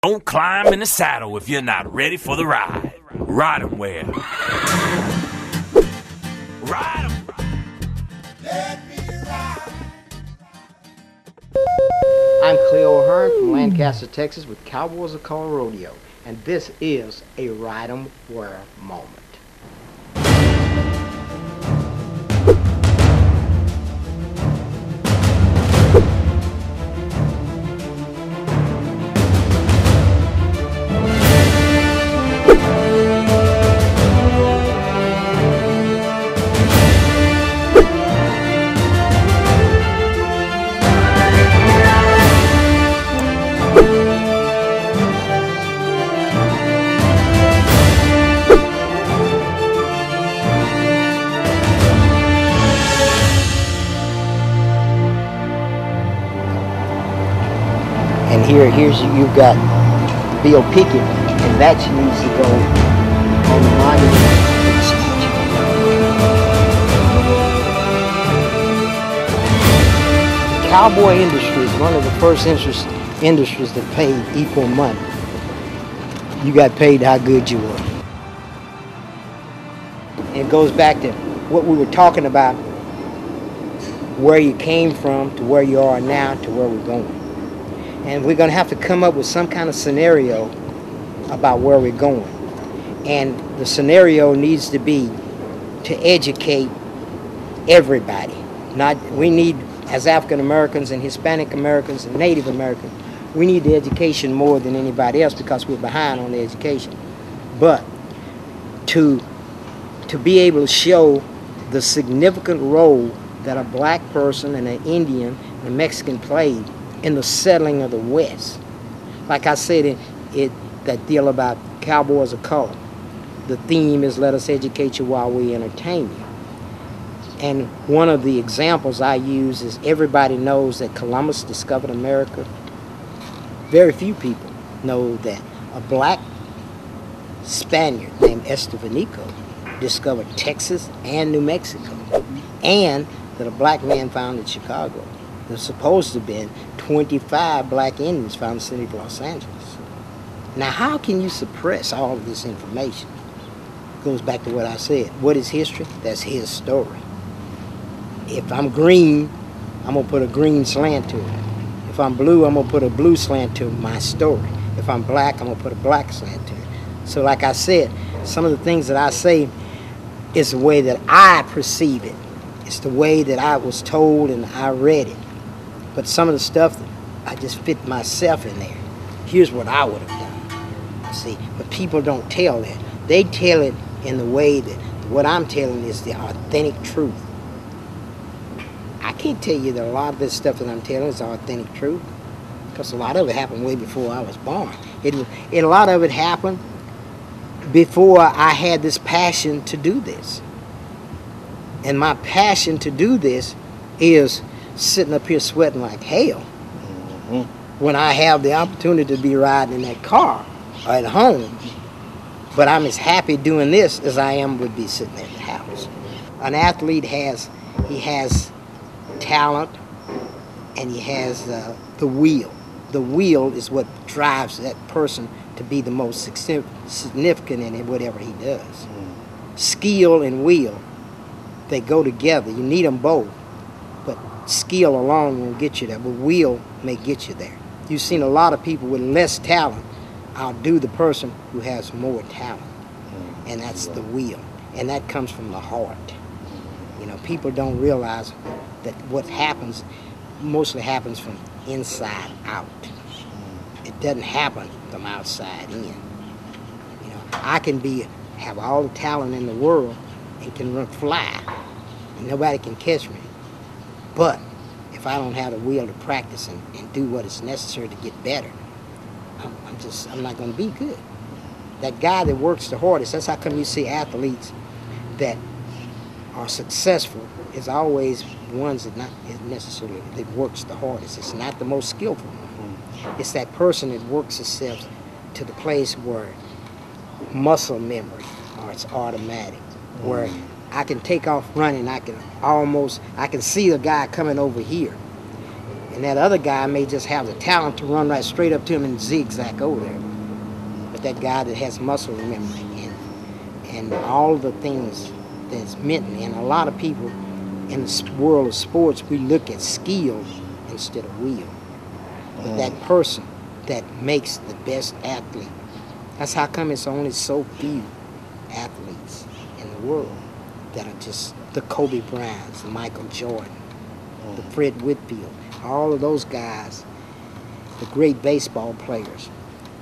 Don't climb in the saddle if you're not ready for the ride. Ride 'em well. Ride 'em. Let me ride. I'm Cleo Hearn from Lancaster, Texas with Cowboys of Color Rodeo, and this is a Ride 'em Where moment. And you've got Bill Pickett, and that needs to go on the monument to the statue. The cowboy industry is one of the first industries that paid equal money. You got paid how good you were. And it goes back to what we were talking about, where you came from to where you are now to where we're going. And we're going to have to come up with some kind of scenario about where we're going. And the scenario needs to be to educate everybody. We need, as African Americans and Hispanic Americans and Native Americans, we need the education more than anybody else because we're behind on the education. But to be able to show the significant role that a black person and an Indian and a Mexican played in the settling of the West. Like I said, that deal about Cowboys of Color, the theme is let us educate you while we entertain you. And one of the examples I use is everybody knows that Columbus discovered America. Very few people know that a black Spaniard named Estevanico discovered Texas and New Mexico, and that a black man founded Chicago. There's supposed to have been 25 black Indians found in the city of Los Angeles. Now, how can you suppress all of this information? It goes back to what I said. What is history? That's his story. If I'm green, I'm going to put a green slant to it. If I'm blue, I'm going to put a blue slant to my story. If I'm black, I'm going to put a black slant to it. So like I said, some of the things that I say is the way that I perceive it. It's the way that I was told and I read it. But some of the stuff, I just fit myself in there. Here's what I would have done. See, but people don't tell that. They tell it in the way that what I'm telling is the authentic truth. I can't tell you that a lot of this stuff that I'm telling is the authentic truth, because a lot of it happened way before I was born. A lot of it happened before I had this passion to do this. And my passion to do this is sitting up here sweating like hell when I have the opportunity to be riding in that car or at home. But I'm as happy doing this as I would be sitting at the house. An athlete has talent, and he has the wheel. The wheel is what drives that person to be the most significant in whatever he does. Skill and wheel, they go together. You need them both. But skill alone won't get you there, but wheel may get you there. You've seen a lot of people with less talent outdo the person who has more talent, and that's the wheel. And that comes from the heart. You know, people don't realize that what happens mostly happens from inside out. It doesn't happen from outside in. You know, I can have all the talent in the world and can fly, and nobody can catch me. But if I don't have the will to practice and do what is necessary to get better, I'm not going to be good. That guy that works the hardest, that's how come you see athletes that are successful is always ones that not necessarily that works the hardest. It's not the most skillful one. It's that person that works itself to the place where muscle memory, or it's automatic, where I can take off running. I can see a guy coming over here, And that other guy may just have the talent to run right straight up to him and zigzag over there. But that guy that has muscle memory and all the things that's meant, and a lot of people in the world of sports, we look at skill instead of will. But that person that makes the best athlete, that's how come it's only so few athletes in the world that are just the Kobe Bryants, the Michael Jordan, the Fred Whitfield, all of those guys, the great baseball players.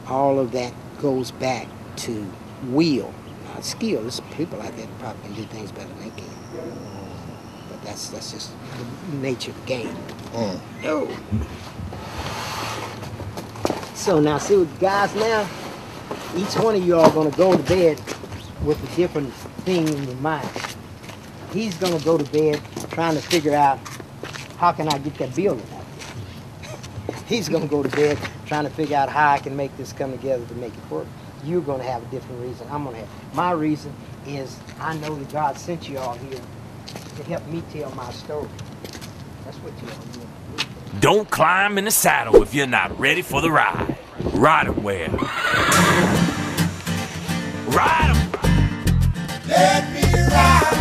All of that goes back to will, not skill. There's people out there that probably can do things better than they can. But that's just the nature of the game. Oh. So now see with guys now, each one of you are going to go to bed with a different thing in your mind. He's going to go to bed trying to figure out, how can I get that building out there? He's going to go to bed trying to figure out how I can make this come together to make it work. You're going to have a different reason. I'm going to have. My reason is I know that God sent you all here to help me tell my story. That's what you all do. Don't climb in the saddle if you're not ready for the ride. Ride 'em well. Ride 'em. Let me ride.